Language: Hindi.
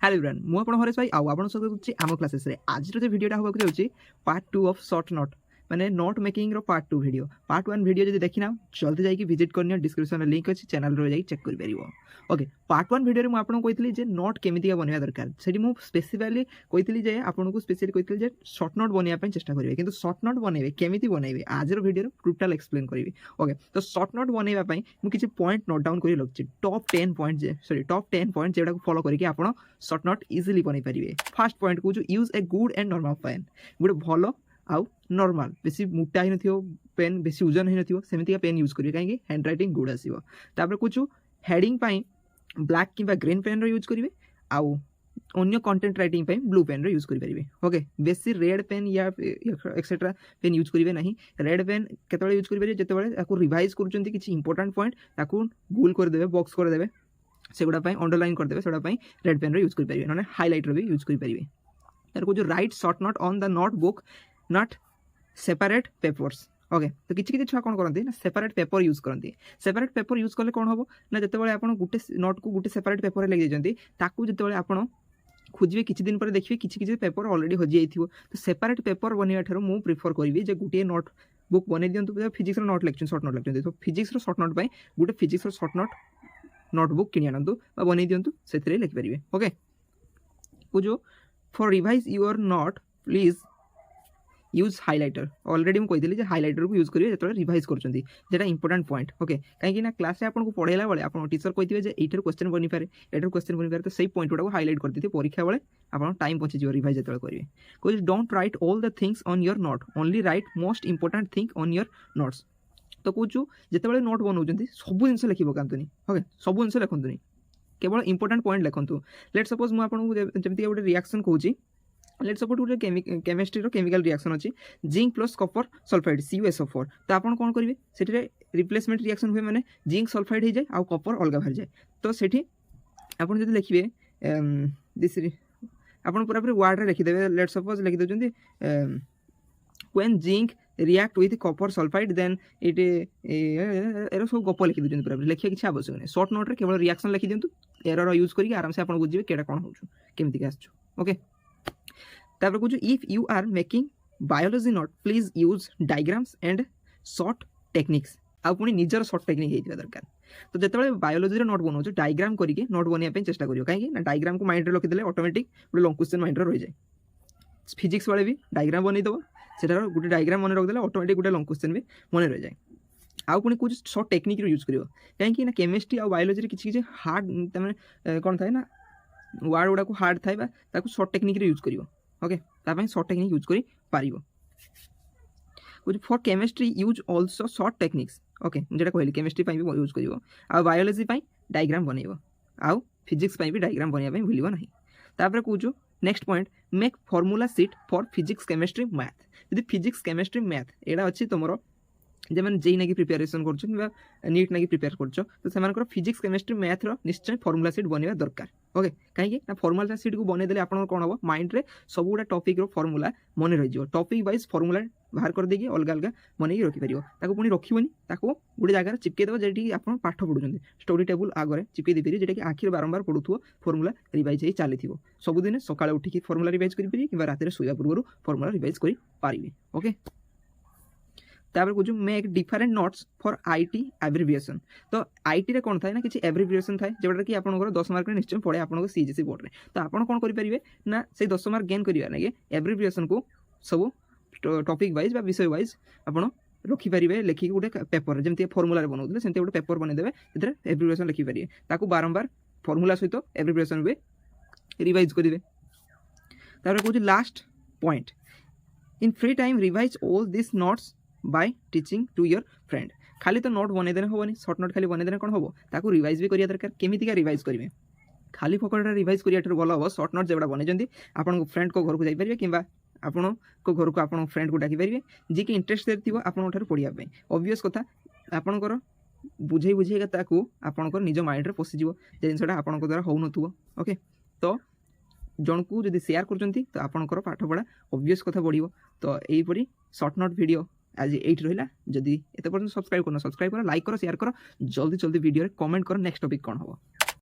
हेलो एवरीवन मु आपण हरेश भाई आपण सब कुछ आम क्लासेस रे आज जो वीडियोटा होबाक जाउची पार्ट 2 ऑफ शॉर्ट नोट माने नोट मेकिंग रो पार्ट 2 वीडियो पार्ट 1 वीडियो जदि देखिना जल्दी जाई विजिट करनियो डिस्क्रिप्शन में लिंक अछि चैनल रो जाई चेक कर परिबो। ओके पार्ट 1 वीडियो रे मु आपन कहितली जे नोट केमितिया बनवा दरकार सेठी मु स्पेसिफिकली कहितली जे आपन को स्पेशली कहितली जे शॉर्ट नोट बनवा पय चेष्टा करिवे किंतु शॉर्ट नोट बनेबे केमिति बनेबे आज रो वीडियो रे टोटल एक्सप्लेन करिवे। ओके तो शॉर्ट नोट बनवा पय मु किछि पॉइंट नोट डाउन करि लखछि टॉप 10 पॉइंट टॉप 10 पॉइंट जेडा को फॉलो करिके आपन शॉर्ट नोट इजीली बनै परिवे। फर्स्ट पॉइंट को use a good and normal pen good भलो आउ नॉर्मल बेसी मोटा ही नथियो पेन बेसी ओजन ही नथियो सेमितिका पेन यूज करिवे काहे हैंड राइटिंग गुड आसीबो। तापर कुछ हेडिंग पई ब्लैक किबा ग्रीन पेन रो यूज करिवे आउ अन्य कंटेंट राइटिंग पई ब्लू पेन रो यूज करि परिवे। ओके बेसी रेड पेन या एक्सेट्रा पेन यूज करिवे नहीं। रेड पेन केतबे यूज करि परिवे जेतबे ताको रिवाइज करूचंती किछि इंपोर्टेंट पॉइंट ताको गोल कर देबे बॉक्स कर देबे सेगुडा पई अंडरलाइन कर देबे सेगुडा पई रेड पेन रो यूज करि परिवे नने हाइलाइटर भी यूज करि परिवे। तार को जो write short note on the notebook not separate papers. Okay तो किछि किछि छुआ कोन करंती ना सेपरेट पेपर यूज करंती। सेपरेट पेपर यूज करले कोन होबो ना जतेबेले आपण गुटे नोट को गुटे सेपरेट पेपर रे लगे जंती ताकू जतेबेले आपण खोजिबे किछि दिन पर देखिबे किछि किछि पेपर ऑलरेडी हो जाइथिबो तो सेपरेट पेपर बनिया थारो मु प्रिफर करबी जे गुटे नोट बुक बनै दियंतु फिजिक्स रो note lecture short note lecture तो फिजिक्स रो शॉर्ट नोट पय गुटे फिजिक्स रो शॉर्ट नोट नोटबुक किनि आनंतु बा बनै दियंतु सेतरे लिख परिबे। ओके बुझो for revise your note please use highlighter already मु कहितली जे हाइलाइटर को यूज करिवे जेतले रिवाइज करचंती जेटा इंपोर्टेंट पॉइंट। ओके काहे कि ना क्लास रे आपन को पढेला बेले आपन टीचर कहितबे जे एटर क्वेश्चन बनि पारे एटर क्वेश्चन बनि पारे तो सही पॉइंट उडा को हाइलाइट कर दिते परीक्षा बेले आपन टाइम पहुंची जियो रिवाइज जेतले करिवे। कोइ don't write all the things on your note only right most important thing on your notes. तो कहूँ जिते नोट बनाऊँ सब जिन लिखी पकातुनि। ओके सब जिन लिखुनि केवल इंपोर्टेंट पॉइंट लिखु। लेट सपोज मुझे जमी गोटे रिएक्शन कहूँ लेट सपोज गोटे केमिस्ट्री रो केमिकल रिएक्शन अच्छी zinc plus Kapoor sulphide CuSO4 तो आप कौन करेंगे से रिप्लेसमेंट रिएक्शन हुए मैंने जिंक सल्फाइड हो जाए आउ कपर अलग बाहर जाए तो सेठी आपन जब लिखिए दिस आपन पूरा पूरी वर्ड रे लिखिदेवे। लेट सपोज लिखि दउचंती when zinc react with copper sulphide then it arrow सब गप लिखि दउचंती पूरा लिखिया किछि आवश्यक नै शॉर्ट नोट रे केवल रिएक्शन लिखि दियंतु एरर यूज करी आराम से आपन बुझिबे केडा कोन होछु केमिति का आछो। ओके तापर कुछ if you are making biology note please use diagrams and short techniques आ पुनी निजर शॉर्ट टेक्निक हेतिबा दरकार। तो जेतेबेले बायोलॉजी रे नोट बनाउछ डायग्राम करिके नोट बनिया पे चेष्टा करियो काहे कि ना डायग्राम को माइंड रे रखि देले ऑटोमेटिक गोटे लॉन्ग क्वेश्चन माइंड रे रहि जाय। फिजिक्स वाले भी डायग्राम बनै दबो सेटार गोटे डायग्राम मन रख देले ऑटोमेटिक गोटे लॉन्ग क्वेश्चन भी मन रहि जाय। आउ पुनी कुछ शॉर्ट टेक्निक रो यूज करियो काहे कि ना केमिस्ट्री आ बायोलॉजी रे किछि किछि हार्ड तमे कोन थाय ना वर्ड उडा को हार्ड थाय बा ताकू शॉर्ट टेक्निक रे यूज करियो। ओके तापै शॉर्ट टेक्निक यूज करि पारिबो। कुछ for chemistry use also short techniques. Okay जेटा कहली केमिस्ट्री पई भी यूज करिवो आ बायोलॉजी पई डायग्राम बनेइबो आउ फिजिक्स पई भी डायग्राम बनिया पई भूलिबो नाही। तापर कहूँ next point make formula sheet for physics chemistry math. यदि फिजिक्स केमिस्ट्री मैथ एडा अच्छी तुमरो जे मैंने जेई नाकि प्रिपेरेसन कर नीट नाकि प्रिपेयर कर फिजिक्स केमिस्ट्री मैथ रो निश्चय फॉर्मूला शीट बनवा दरकार। ओके कहीं ना फॉर्मूला शीट को बने देले आपन कोन हो माइंड रे सब गुडा टॉपिक रो फॉर्मूला मन रहि जिवो टॉपिक वाइज फॉर्मूला बाहर कर देगी अलग अलग मन ही रखि परियो ताको पुनी रखिबोनी ताको गुडे जगह रे चिपके देबो जेटी आपन पाठ पढुछन स्टोरी टेबल आगरे चिपके दे परियो जेटा कि आखिर बारंबार पढुथुओ फॉर्मूला रिवाइज हे चालिथिबो सब दिन सकाळे उठी कि फॉर्मूला रिवाइज करि परियो कि रात रे सोया पूर्व फॉर्मूला रिवाइज करि पारिबे। ओके तापर कुछ make different notes for IT abbreviation. तो आईटी रे कोन थाय ना किछि एब्रिविएशन थाय जेबडा कि आपन 10 मार्क रे निश्चय पड़े आपन सीजीसी बोर्ड रे तो आपन कोन करि परिबे ना से 10 मार्क गेन करिया नागे एब्रिविएशन को सब टॉपिक वाइज बा विषय वाइज आपन रखि परिबे लेखि गुटे पेपर जेमति फार्मूला रे बनौले सेमति गुटे पेपर बने देबे एतरे एब्रिविएशन लिखि परिबे ताकू बारंबार फार्मूला सहित एब्रिविएशन बे रिवाइज करिवे। तापर कुछ last point in free time revise all this notes by teaching to your friend. खाली तो नोट बने देने होबनी शॉर्ट नोट खाली बने देने कोन होबो ताकू रिवाइज भी करिया दरकार केमिति का रिवाइज करिवे खाली फकड़ा रिवाइज करिया ठर भलो हो शॉर्ट नोट जेबडा बने जंदी आपन को फ्रेंड को घर को जाई परिबे किबा आपन को घर को आपन फ्रेंड को डाकी परिबे जे कि इंटरेस्टेड थिबो आपन ठर पढिया पे ऑब्वियस कथा आपन को बुझेई बुझेई का ताकू आपन को निज माइंड रे पसि जिवो जे जिनसडा आपन को द्वारा होउ नथुबो। ओके तो जन को जदि शेयर करचंती तो आपन को पाठ पढा ऑब्वियस कथा बढ़िबो। तो एई परी शॉर्ट नोट वीडियो आज 8 रहिला जदि एते पर्यंत सब्सक्राइब करना सब्सक्राइब करो लाइक करो शेयर करो जल्दी जल्दी वीडियो रे कमेंट करो नेक्स्ट टॉपिक कोन होबो।